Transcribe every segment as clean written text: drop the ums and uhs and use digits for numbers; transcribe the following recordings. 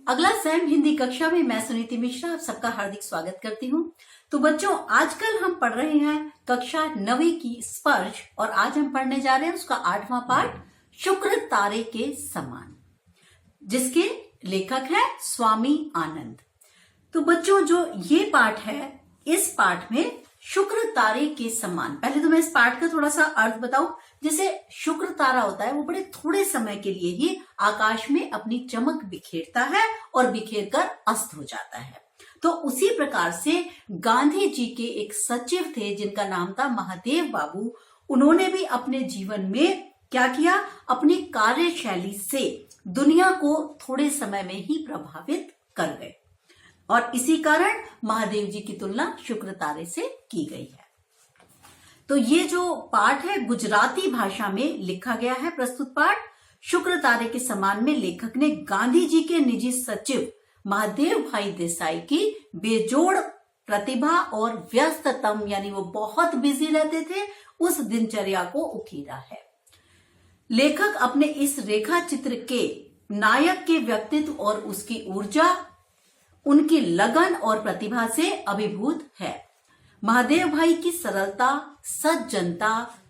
अगला सैम हिंदी कक्षा में मैं सुनीति मिश्रा आप सबका हार्दिक स्वागत करती हूँ। तो बच्चों, आजकल हम पढ़ रहे हैं कक्षा 9वीं की स्पर्श और आज हम पढ़ने जा रहे हैं उसका 8वां पाठ शुक्र तारे के समान, जिसके लेखक है स्वामी आनंद। तो बच्चों, जो ये पाठ है, इस पाठ में शुक्र तारे के समान, पहले तो मैं इस पाठ का थोड़ा सा अर्थ बताऊं। जैसे शुक्र तारा होता है, वो बड़े थोड़े समय के लिए ही आकाश में अपनी चमक बिखेरता है और बिखेर कर अस्त हो जाता है। तो उसी प्रकार से गांधी जी के एक सचिव थे जिनका नाम था महादेव बाबू। उन्होंने भी अपने जीवन में क्या किया, अपनी कार्यशैली से दुनिया को थोड़े समय में ही प्रभावित कर गए और इसी कारण महादेव जी की तुलना शुक्र तारे से की गई है। तो ये जो पाठ है गुजराती भाषा में लिखा गया है। प्रस्तुत पाठ शुक्र तारे के समान में लेखक ने गांधी जी के निजी सचिव महादेव भाई देसाई की बेजोड़ प्रतिभा और व्यस्ततम, यानी वो बहुत बिजी रहते थे, उस दिनचर्या को उकेरा है। लेखक अपने इस रेखा चित्र के नायक के व्यक्तित्व और उसकी ऊर्जा, उनकी लगन और प्रतिभा से अभिभूत है। महादेव भाई की सरलता, सज्जनता,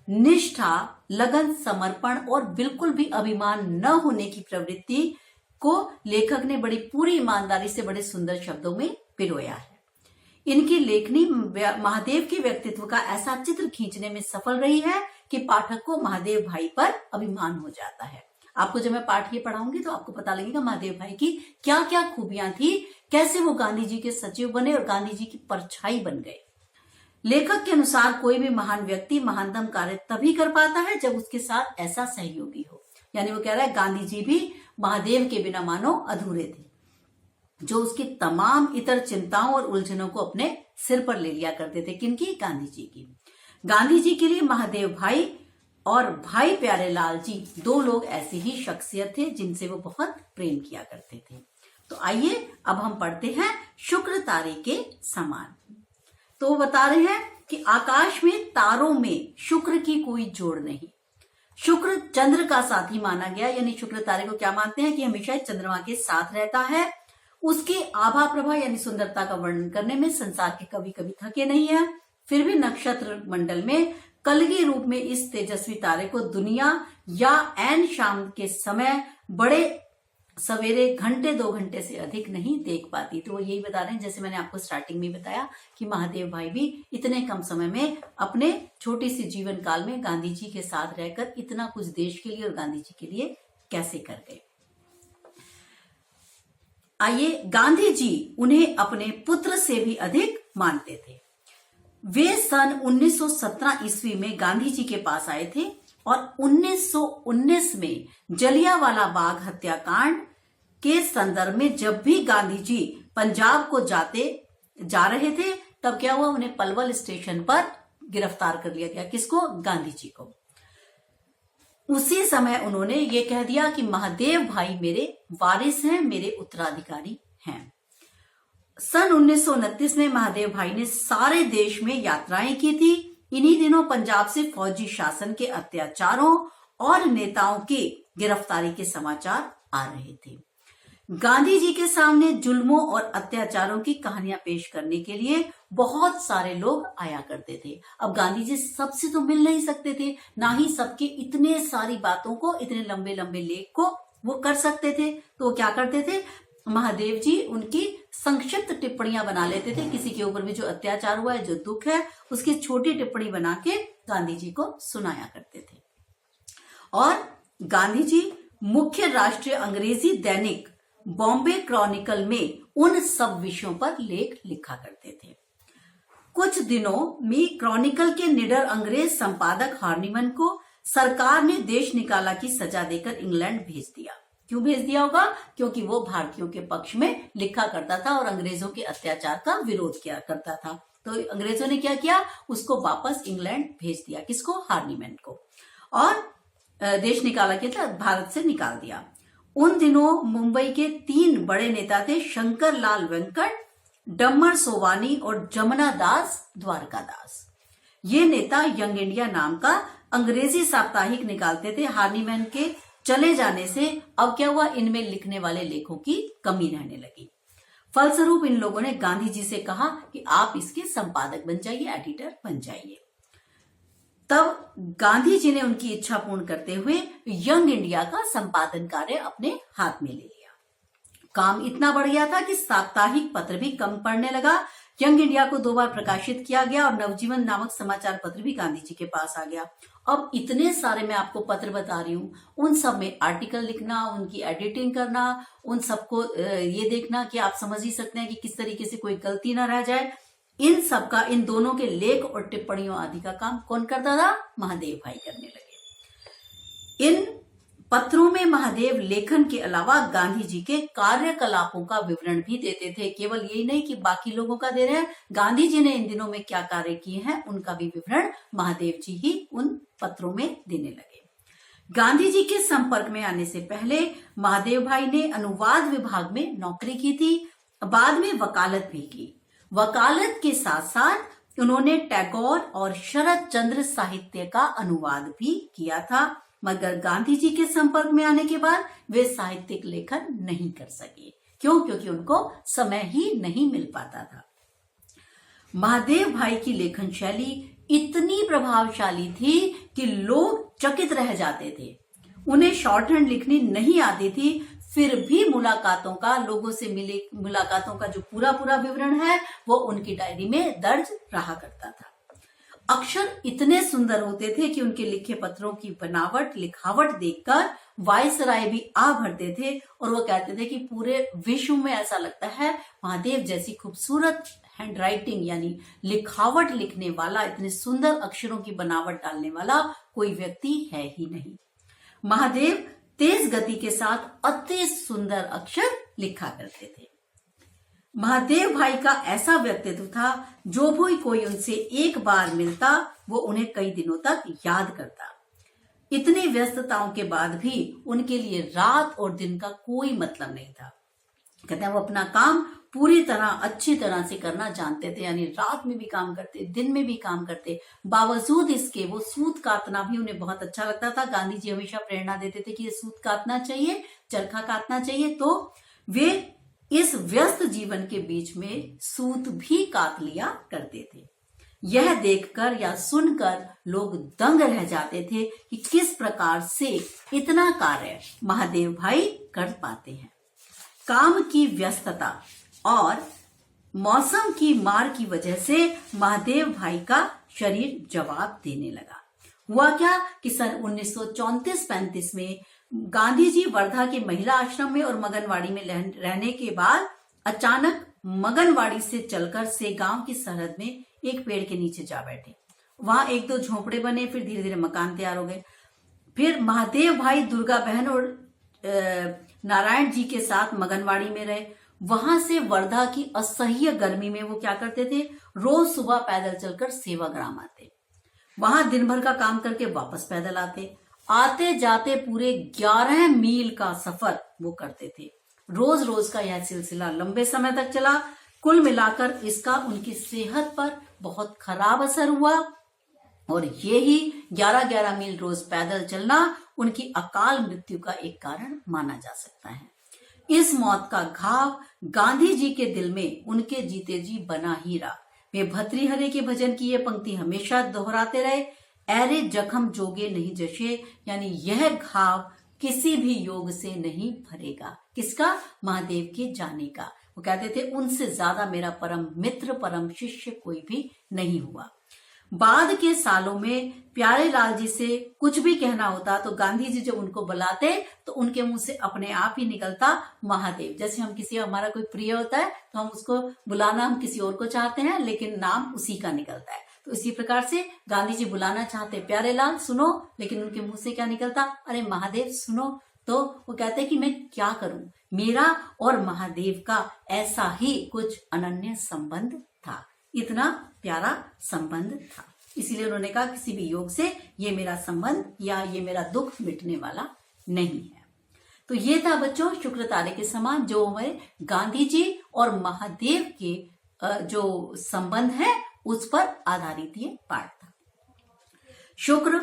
निष्ठा, लगन, समर्पण और बिल्कुल भी अभिमान न होने की प्रवृत्ति को लेखक ने बड़ी पूरी ईमानदारी से बड़े सुंदर शब्दों में पिरोया है। इनकी लेखनी महादेव के व्यक्तित्व का ऐसा चित्र खींचने में सफल रही है कि पाठक को महादेव भाई पर अभिमान हो जाता है। आपको जब मैं पाठ ये पढ़ाऊंगी तो आपको पता लगेगा महादेव भाई की क्या क्या खूबियां थी, कैसे वो गांधी जी के सचिव बने और गांधी जी की परछाई बन गए। लेखक के अनुसार कोई भी महान व्यक्ति महानतम कार्य तभी कर पाता है जब उसके साथ ऐसा सहयोगी हो। यानी वो कह रहा है गांधी जी भी महादेव के बिना मानो अधूरे थे, जो उसकी तमाम इतर चिंताओं और उलझनों को अपने सिर पर ले लिया करते थे। किनकी? गांधी जी की। गांधी जी के लिए महादेव भाई और भाई प्यारे लाल जी दो लोग ऐसे ही शख्सियत थे जिनसे वो बहुत प्रेम किया करते थे। तो आइए अब हम पढ़ते हैं शुक्र तारे के समान। तो वो बता रहे हैं कि आकाश में तारों में शुक्र की कोई जोड़ नहीं। शुक्र चंद्र का साथी माना गया, यानी शुक्र तारे को क्या मानते हैं कि हमेशा चंद्रमा के साथ रहता है। उसकी आभा प्रभा यानी सुंदरता का वर्णन करने में संसार के कवि कभी थके नहीं है। फिर भी नक्षत्र मंडल में कलगी रूप में इस तेजस्वी तारे को दुनिया या ऐन शाम के समय बड़े सवेरे घंटे 2 घंटे से अधिक नहीं देख पाती। तो वो यही बता रहे हैं, जैसे मैंने आपको स्टार्टिंग में बताया कि महादेव भाई भी इतने कम समय में अपने छोटी सी जीवन काल में गांधी जी के साथ रहकर इतना कुछ देश के लिए और गांधी जी के लिए कैसे कर गए। आइए, गांधी जी उन्हें अपने पुत्र से भी अधिक मानते थे। वे सन 1917 ईस्वी में गांधी जी के पास आए थे और 1919 में जलियांवाला बाग हत्याकांड के संदर्भ में जब भी गांधी जी पंजाब को जा रहे थे, तब क्या हुआ, उन्हें पलवल स्टेशन पर गिरफ्तार कर लिया गया। किसको? गांधी जी को। उसी समय उन्होंने ये कह दिया कि महादेव भाई मेरे वारिस हैं, मेरे उत्तराधिकारी हैं। सन 1929 में महादेव भाई ने सारे देश में यात्राएं की थी। इन्हीं दिनों पंजाब से फौजी शासन के अत्याचारों और नेताओं की गिरफ्तारी के समाचार आ रहे थे। गांधी जी के सामने जुल्मों और अत्याचारों की कहानियां पेश करने के लिए बहुत सारे लोग आया करते थे। अब गांधी जी सबसे तो मिल नहीं सकते थे, ना ही सबके इतने सारी बातों को, इतने लंबे लंबे लेख को वो कर सकते थे। तो वो क्या करते थे, महादेव जी उनकी संक्षिप्त टिप्पणियां बना लेते थे। किसी के ऊपर भी जो अत्याचार हुआ है, जो दुख है, उसकी छोटी टिप्पणी बना के गांधी जी को सुनाया करते थे। और गांधी जी मुख्य राष्ट्रीय अंग्रेजी दैनिक बॉम्बे क्रॉनिकल में उन सब विषयों पर लेख लिखा करते थे। कुछ दिनों में क्रॉनिकल के निडर अंग्रेज संपादक हार्निमन को सरकार ने देश निकाला की सजा देकर इंग्लैंड भेज दिया। क्यों भेज दिया होगा? क्योंकि वो भारतीयों के पक्ष में लिखा करता था और अंग्रेजों के अत्याचार का विरोध किया करता था। तो अंग्रेजों ने क्या किया, उसको वापस इंग्लैंड भेज दिया। किसको? हार्निमैन को। और देश निकाला क्या था, भारत से निकाल दिया। उन दिनों मुंबई के 3 बड़े नेता थे, शंकर लाल वेंकट, डम्मर सोवानी और जमुना दास द्वारकादास। ये नेता यंग इंडिया नाम का अंग्रेजी साप्ताहिक निकालते थे। हार्निमैन के चले जाने से अब क्या हुआ, इनमें लिखने वाले लेखों की कमी रहने लगी। फलस्वरूप इन लोगों ने गांधी जी से कहा कि आप इसके संपादक बन जाइए, एडिटर बन जाइए। तब गांधी जी ने उनकी इच्छा पूर्ण करते हुए यंग इंडिया का संपादन कार्य अपने हाथ में ले लिया। काम इतना बढ़ गया था कि साप्ताहिक पत्र भी कम पड़ने लगा। यंग इंडिया को 2 बार प्रकाशित किया गया और नवजीवन नामक समाचार पत्र भी गांधी जी के पास आ गया। अब इतने सारे मैं आपको पत्र बता रही हूँ, उन सब में आर्टिकल लिखना, उनकी एडिटिंग करना, उन सबको ये देखना कि आप समझ ही सकते हैं कि किस तरीके से कोई गलती ना रह जाए, इन सब का, इन दोनों के लेख और टिप्पणियों आदि का काम कौन करता था? महादेव भाई करने लगे। इन पत्रों में महादेव लेखन के अलावा गांधी जी के कार्यकलापों का विवरण भी देते थे। केवल यही नहीं कि बाकी लोगों का दे रहे हैं, गांधी जी ने इन दिनों में क्या कार्य किए हैं उनका भी विवरण महादेव जी ही उन पत्रों में देने लगे। गांधी जी के संपर्क में आने से पहले महादेव भाई ने अनुवाद विभाग में नौकरी की थी, बाद में वकालत भी की। वकालत के साथ साथ उन्होंने टैगोर और शरद चंद्र साहित्य का अनुवाद भी किया था, मगर गांधी जी के संपर्क में आने के बाद वे साहित्यिक लेखन नहीं कर सके। क्यों? क्योंकि उनको समय ही नहीं मिल पाता था। महादेव भाई की लेखन शैली इतनी प्रभावशाली थी कि लोग चकित रह जाते थे। उन्हें शॉर्ट हैंड लिखनी नहीं आती थी, फिर भी मुलाकातों का, लोगों से मिले मुलाकातों का जो पूरा विवरण है वो उनकी डायरी में दर्ज रहा करता था। अक्षर इतने सुंदर होते थे कि उनके लिखे पत्रों की बनावट, लिखावट देखकर वायसराय भी आ भरते थे और वो कहते थे कि पूरे विश्व में ऐसा लगता है महादेव जैसी खूबसूरत हैंडराइटिंग यानी लिखावट लिखने वाला, इतने सुंदर अक्षरों की बनावट डालने वाला कोई व्यक्ति है ही नहीं। महादेव तेज गति के साथ अति सुंदर अक्षर लिखा करते थे। महादेव भाई का ऐसा व्यक्तित्व था, जो भी कोई उनसे एक बार मिलता वो उन्हें कई दिनों तक याद करता। इतनी व्यस्तताओं के बाद भी उनके लिए रात और दिन का कोई मतलब नहीं था। कहते हैं वो अपना काम पूरी तरह अच्छी तरह से करना जानते थे, यानी रात में भी काम करते, दिन में भी काम करते। बावजूद इसके वो सूत कातना भी उन्हें बहुत अच्छा लगता था। गांधी जी हमेशा प्रेरणा देते थे कि ये सूत काटना चाहिए, चरखा काटना चाहिए, तो वे इस व्यस्त जीवन के बीच में सूत भी काट लिया करते थे। यह देखकर या सुनकर लोग दंग रह जाते थे कि किस प्रकार से इतना कार्य महादेव भाई कर पाते हैं। काम की व्यस्तता और मौसम की मार की वजह से महादेव भाई का शरीर जवाब देने लगा। हुआ क्या कि सन 1934-35 में गांधी जी वर्धा के महिला आश्रम में और मगनवाड़ी में रहने के बाद अचानक मगनवाड़ी से चलकर सेगांव की सरहद में एक पेड़ के नीचे जा बैठे। वहां 1-2 झोपड़े बने, फिर धीरे धीरे मकान तैयार हो गए। फिर महादेव भाई दुर्गा बहन और नारायण जी के साथ मगनवाड़ी में रहे। वहां से वर्धा की असह्य गर्मी में वो क्या करते थे, रोज सुबह पैदल चलकर सेवाग्राम आते, वहां दिन भर का काम करके वापस पैदल आते जाते पूरे 11 मील का सफर वो करते थे। रोज रोज का यह सिलसिला लंबे समय तक चला। कुल मिलाकर इसका उनकी सेहत पर बहुत खराब असर हुआ और यही 11-11 मील रोज पैदल चलना उनकी अकाल मृत्यु का एक कारण माना जा सकता है। इस मौत का घाव गांधी जी के दिल में उनके जीते जी बना ही रहा। वे भतृहरे के भजन की ये पंक्ति हमेशा दोहराते रहे, ऐरे जख्म जोगे नहीं जशे, यानी यह घाव किसी भी योग से नहीं भरेगा। किसका? महादेव के जाने का। वो कहते थे उनसे ज्यादा मेरा परम मित्र, परम शिष्य कोई भी नहीं हुआ। बाद के सालों में प्यारे लाल जी से कुछ भी कहना होता तो गांधी जी जब उनको बुलाते तो उनके मुंह से अपने आप ही निकलता महादेव। जैसे हम किसी, हमारा कोई प्रिय होता है तो हम उसको बुलाना, हम किसी और को चाहते हैं लेकिन नाम उसी का निकलता है, तो इसी प्रकार से गांधी जी बुलाना चाहते प्यारे लाल सुनो, लेकिन उनके मुंह से क्या निकलता, अरे महादेव सुनो। तो वो कहते कि मैं क्या करूं, मेरा और महादेव का ऐसा ही कुछ अनन्य संबंध था, इतना प्यारा संबंध था। इसीलिए उन्होंने कहा किसी भी योग से ये मेरा संबंध या ये मेरा दुख मिटने वाला नहीं है। तो ये था बच्चों शुक्र तारे के समान, जो हमारे गांधी जी और महादेव के जो संबंध है उस पर आधारित ये पाठ था। शुक्र,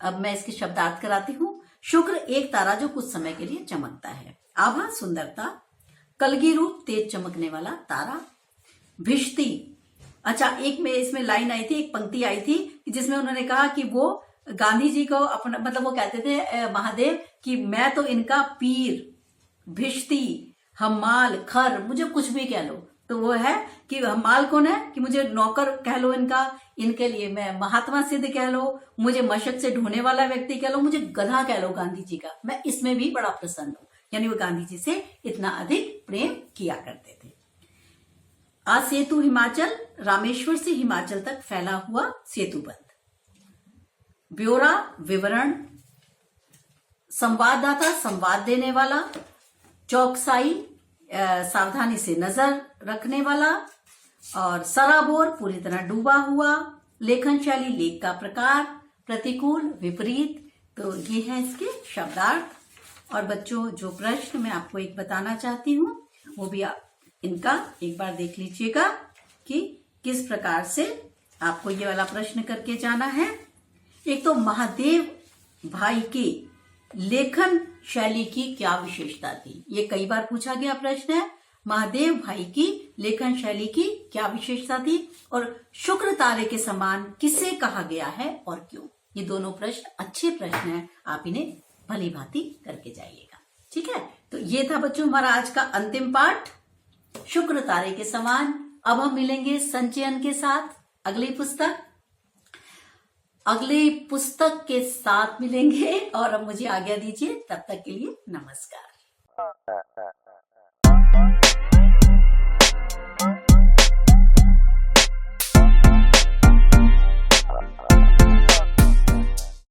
अब मैं इसके शब्दार्थ कराती हूँ। शुक्र एक तारा जो कुछ समय के लिए चमकता है। आभा सुंदरता, कलगी रूप तेज चमकने वाला तारा। भिष्टि, अच्छा एक में इसमें लाइन आई थी, एक पंक्ति आई थी जिसमें उन्होंने कहा कि वो गांधी जी को अपना मतलब वो कहते थे महादेव कि मैं तो इनका पीर, भिष्टि, हम्माल, खर, मुझे कुछ भी कह लो। तो वो है कि हम्माल कौन है कि मुझे नौकर कह लो इनके लिए मैं महात्मा सिद्ध कह लो, मुझे मशक से ढोने वाला व्यक्ति कह लो, मुझे गधा कह लो गांधी जी का, मैं इसमें भी बड़ा प्रसन्न हूं। यानी वो गांधी जी से इतना अधिक प्रेम किया करते थे। सेतु हिमाचल, रामेश्वर से हिमाचल तक फैला हुआ सेतुबंध। ब्यौरा, विवरण। संवाददाता, संवाद देने वाला। चौकसाई, सावधानी से नजर रखने वाला। और सराबोर, पूरी तरह डूबा हुआ। लेखन शैली, लेख का प्रकार। प्रतिकूल, विपरीत। तो ये है इसके शब्दार्थ। और बच्चों जो प्रश्न मैं आपको एक बताना चाहती हूँ वो भी आप इनका एक बार देख लीजिएगा कि किस प्रकार से आपको ये वाला प्रश्न करके जाना है। एक तो महादेव भाई की लेखन शैली की क्या विशेषता थी, ये कई बार पूछा गया प्रश्न है। महादेव भाई की लेखन शैली की क्या विशेषता थी और शुक्र तारे के समान किसे कहा गया है और क्यों। ये दोनों प्रश्न अच्छे प्रश्न हैं, आप इन्हें भली भांति करके जाइएगा। ठीक है, तो ये था बच्चों हमारा आज का अंतिम पाठ, शुक्र तारे के समान। अब हम मिलेंगे संचयन के साथ अगली पुस्तक के साथ मिलेंगे और अब मुझे आज्ञा दीजिए, तब तक के लिए नमस्कार।